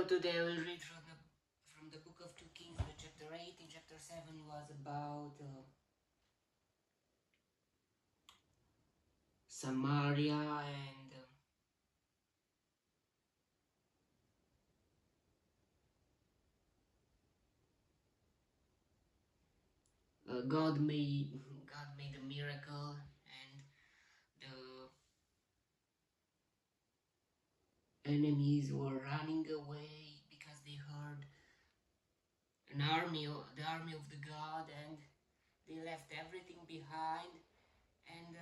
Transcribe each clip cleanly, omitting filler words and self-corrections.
today I will read from the book of 2 Kings, the chapter 8. In chapter 7 was about Samaria and God made a miracle, and the enemies were running away because they heard the army of the God, and they left everything behind. And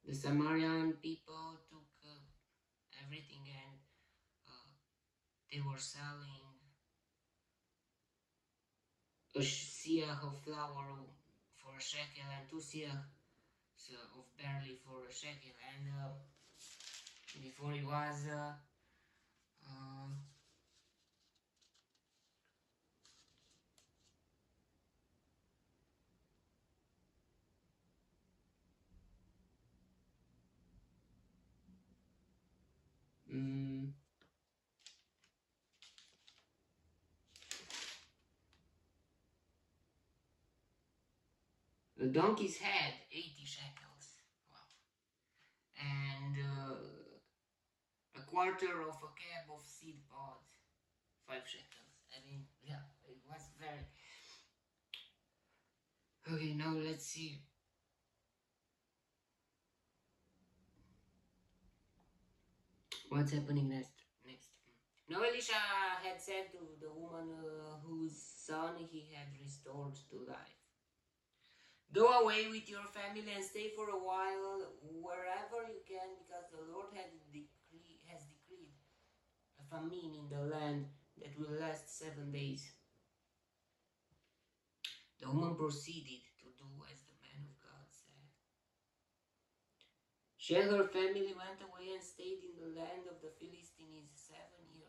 the Samaritan people took everything, and they were selling a siach of flour for a shekel and 2 siach of barley for a shekel. And before it was a donkey's head, 80 shekels. Wow. And a quarter of a cab of seed pods, 5 shekels. I mean, yeah, it was very... Okay, now let's see. What's happening next? Now Elisha had said to the woman whose son he had restored to life, "Go away with your family and stay for a while wherever you can, because the Lord has decreed a famine in the land that will last 7 days." The woman proceeded to do as the man of God said. She and her family went away and stayed in the land of the Philistines 7 years.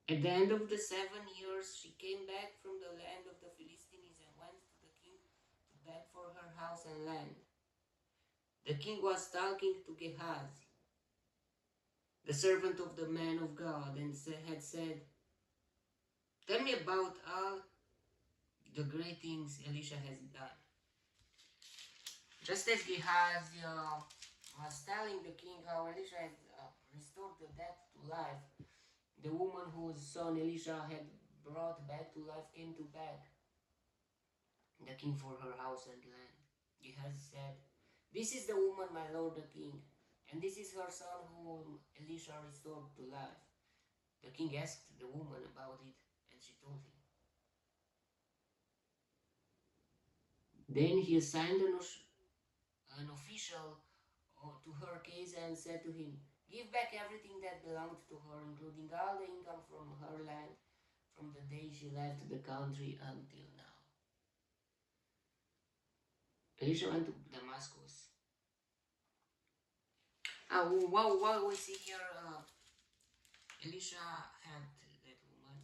At the end of the 7 years, she came back from the land of the Philistines and went to the king to beg for her house and land. The king was talking to Gehazi, the servant of the man of God, and had said, "Tell me about all the great things Elisha has done." Just as Gehazi was telling the king how Elisha had restored the dead to life, the woman whose son Elisha had brought back to life came to beg the king for her house and land. Gehazi said, "This is the woman, my lord the king, and this is her son whom Elisha restored to life." The king asked the woman about it, and she told him. Then he assigned an official to her case and said to him, "Give back everything that belonged to her, including all the income from her land from the day she left the country until now." Elisha went to Damascus. What we see here, Elisha helped that woman.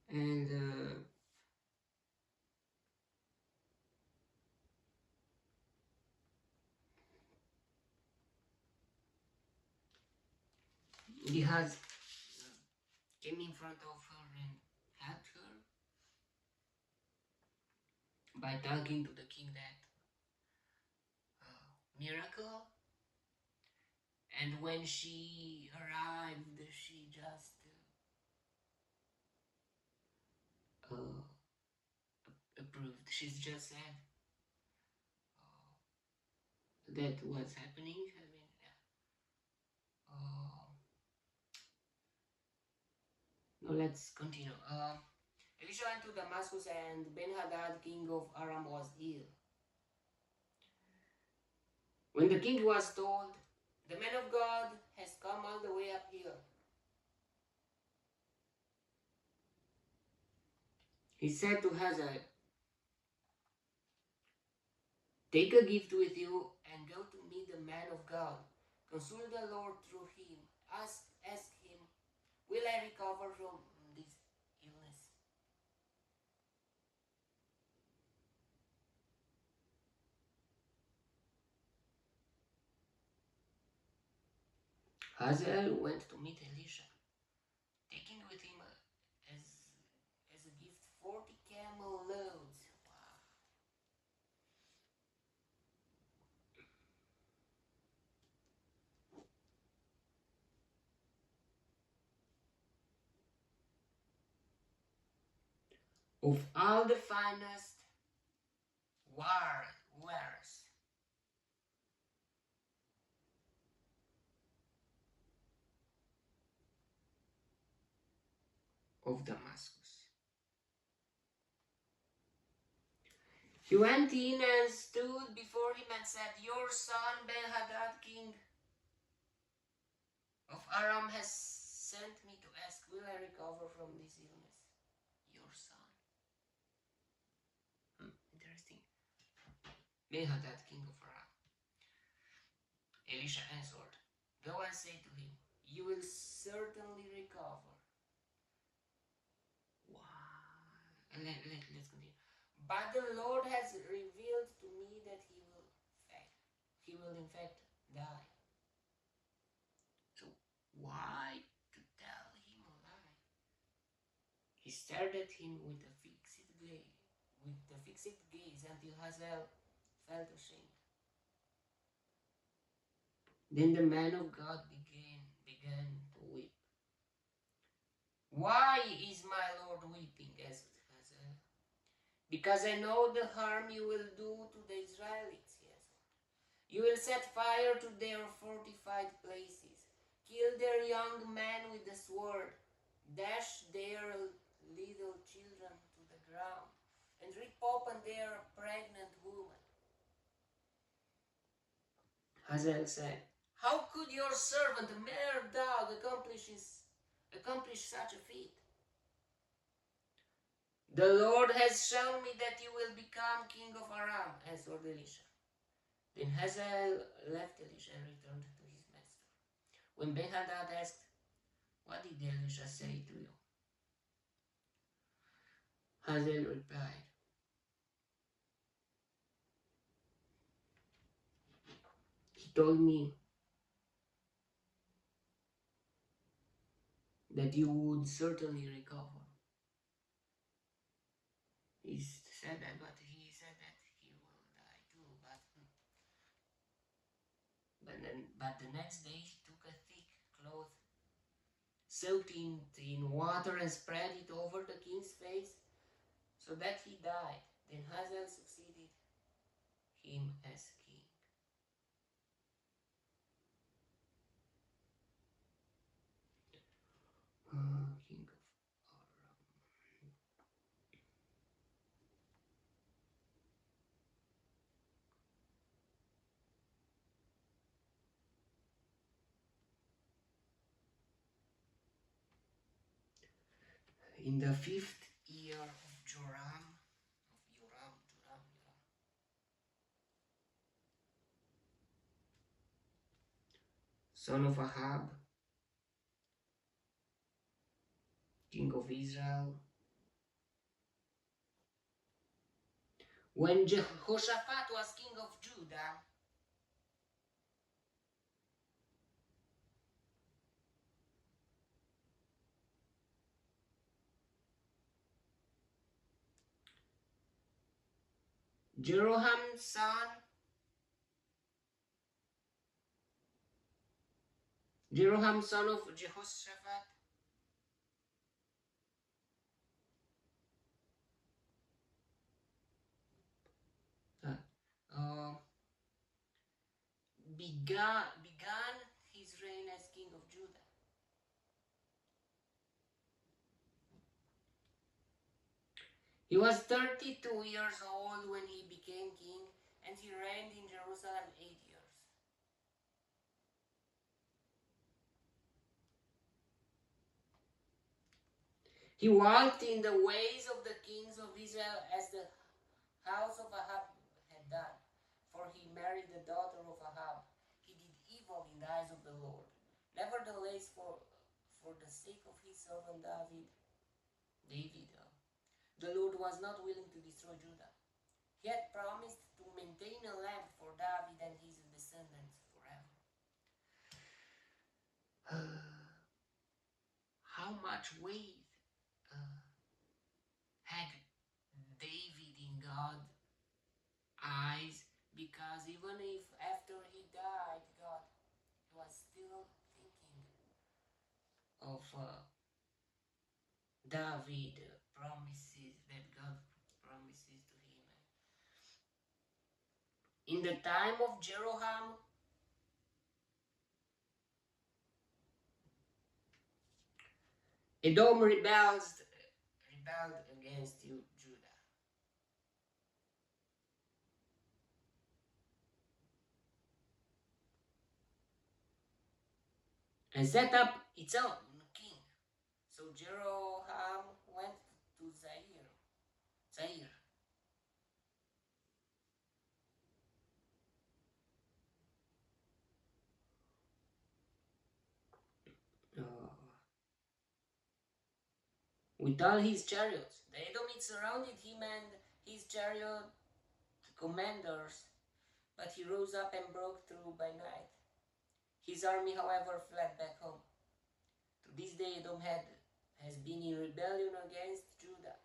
And Gehazi came in front of her and helped her by talking to the king that miracle. And when she arrived, she just approved. She's just said that what's happening. I mean, now let's continue. Elisha went to Damascus, and Ben-Hadad, king of Aram, was ill. When the king was told, "The man of God has come all the way up here," he said to Hazael, "Take a gift with you and go to meet the man of God. Consult the Lord through him. Ask him, will I recover from this illness?" Hazael went to meet Elisha, taking with him as a gift 40 camel loads. Wow. Of all the finest wares of Damascus. He went in and stood before him and said, "Your son Ben-Hadad, king of Aram, has sent me to ask, will I recover from this illness?" Your son. Interesting. Ben-Hadad, king of Aram. Elisha answered, "Go and say to him, you will certainly recover." Wow. Let's continue. But the Lord has revealed to me that he will in fact die. So why to tell him a lie? He stared at him with a fixed gaze until Hazael felt ashamed. Then the man of God began to weep. "Why is my Lord weeping?" asked Hazael. "Because I know the harm you will do to the Israelites," he answered. "You will set fire to their fortified places, kill their young men with the sword, dash their little children to the ground, and rip open their pregnant women." Hazael said, "How could your servant, a mere dog, accomplish such a feat?" "The Lord has shown me that you will become king of Aram," answered Elisha. Then Hazael left Elisha and returned to his master. When Ben-Hadad asked, "What did Elisha say to you?" Hazael replied, "He told me that you would certainly recover." He said that, but he said that he will die too. But the next day he took a thick cloth, soaked it in water, and spread it over the king's face, so that he died. Then Hazael succeeded him as king. King of Aram. In the 5th year of Joram, son of Ahab, king of Israel, when Jehoshaphat was king of Judah, Jeroham son of Jehoshaphat, began his reign as king of Judah. He was 32 years old when he became king, and he reigned in Jerusalem 8 years. He walked in the ways of the kings of Israel as the house of Ahab had done, for he married the daughter of Ahab. He did evil in the eyes of the Lord. Nevertheless, for the sake of his servant David, the Lord was not willing to destroy Judah. He had promised to maintain a lamp for David and his descendants forever. how much weight had David in God's eyes, because even if after he died, God was still thinking of David promises that God promises to him. In the time of Jeroham, Edom rebelled against Judah. And set up its own king. So Jeroham went to Zaire. With all his chariots. The Edomites surrounded him and his chariot commanders, but he rose up and broke through by night. His army, however, fled back home. To this day, Edom has been in rebellion against Judah.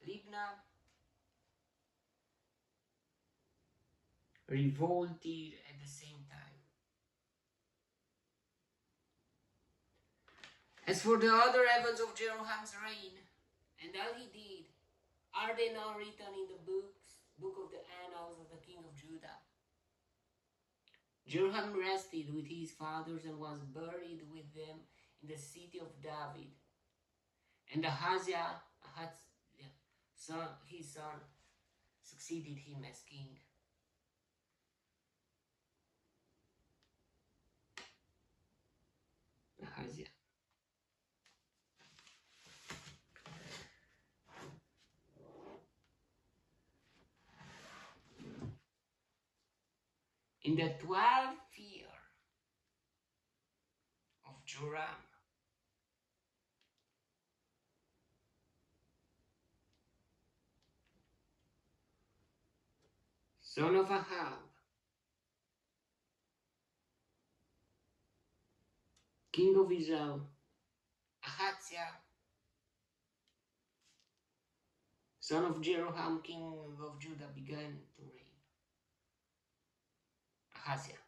Libnah revolted at the same time. As for the other events of Jeroham's reign, and all he did, are they not written in the book of the annals of the king of Judah? Jeroham rested with his fathers and was buried with them in the city of David. And Ahaziah, his son, succeeded him as king. Ahaziah. In the 12th year of Joram, son of Ahab, king of Israel, Ahaziah, son of Jeroham, king of Judah, began to reign. Ahaziah.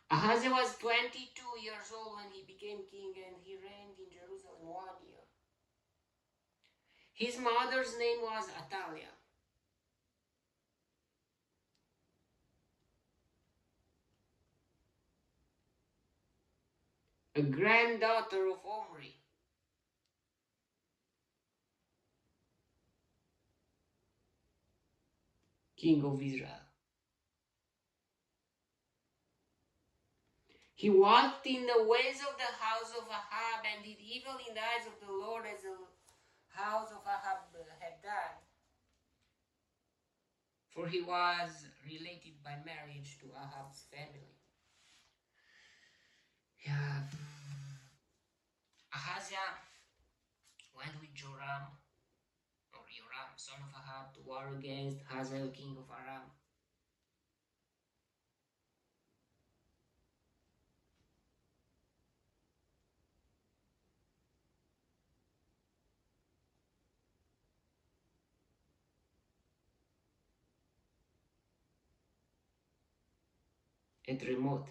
Ahaziah was 22 years old when he became king, and he reigned in Jerusalem 1 year. His mother's name was Athaliah. A granddaughter of Omri. King of Israel. He walked in the ways of the house of Ahab and did evil in the eyes of the Lord, as the house of Ahab had done. For he was related by marriage to Ahab's family. Yeah. Ahaziah went with Joram, son of Ahab, to war against Hazael, king of Aram. At Ramoth.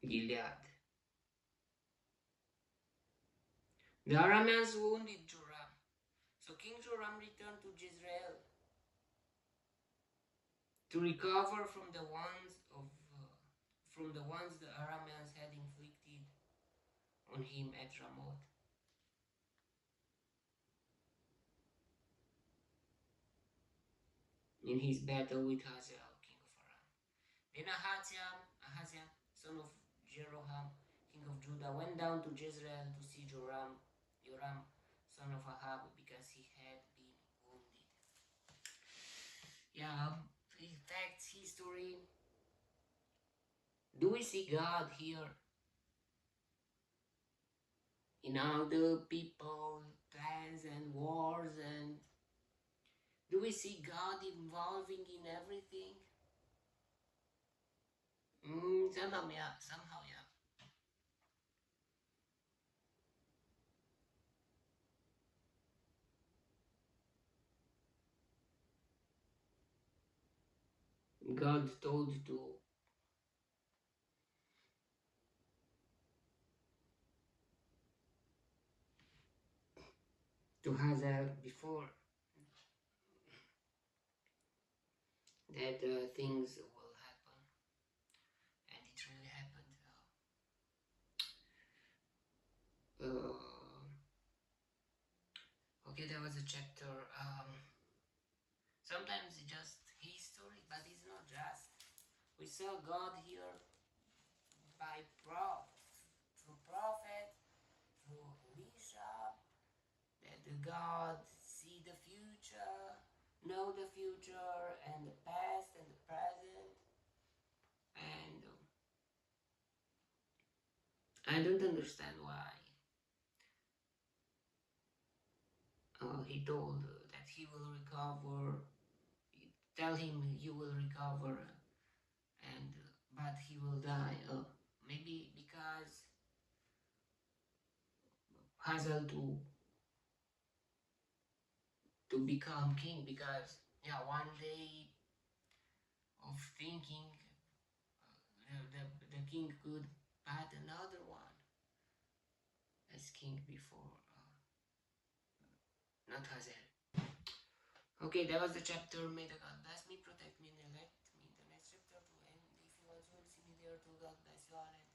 Gilead. The Arameans wounded Joram, so King Joram returned to Jezreel to recover from the ones the Arameans had inflicted on him at Ramoth. In his battle with Hazael, king of Aram. Then Ahaziah, son of Jeroham, king of Judah, went down to Jezreel to see Joram, son of Ahab, because he had been wounded. Yeah, facts, history. Do we see God here? In all the people, plans and wars, and do we see God involving in everything? Somehow, yeah. Somehow, yeah. God told to Hazel before that things will happen, and it really happened. Okay, there was a chapter. Sometimes it's just history, but it's not just. We saw God here by through prophet, through Elisha, that the God see the future, know the future, and the past and the present. And I don't understand why he told that he will recover. Tell him you will recover, and but he will die. Maybe because Hazel to become king. Because yeah, one day of thinking, the king could add another one as king before, not Hazel. Okay, that was the chapter. May the God bless me, protect me, and elect me in the next chapter to end. If you want to see me there, to God bless you all.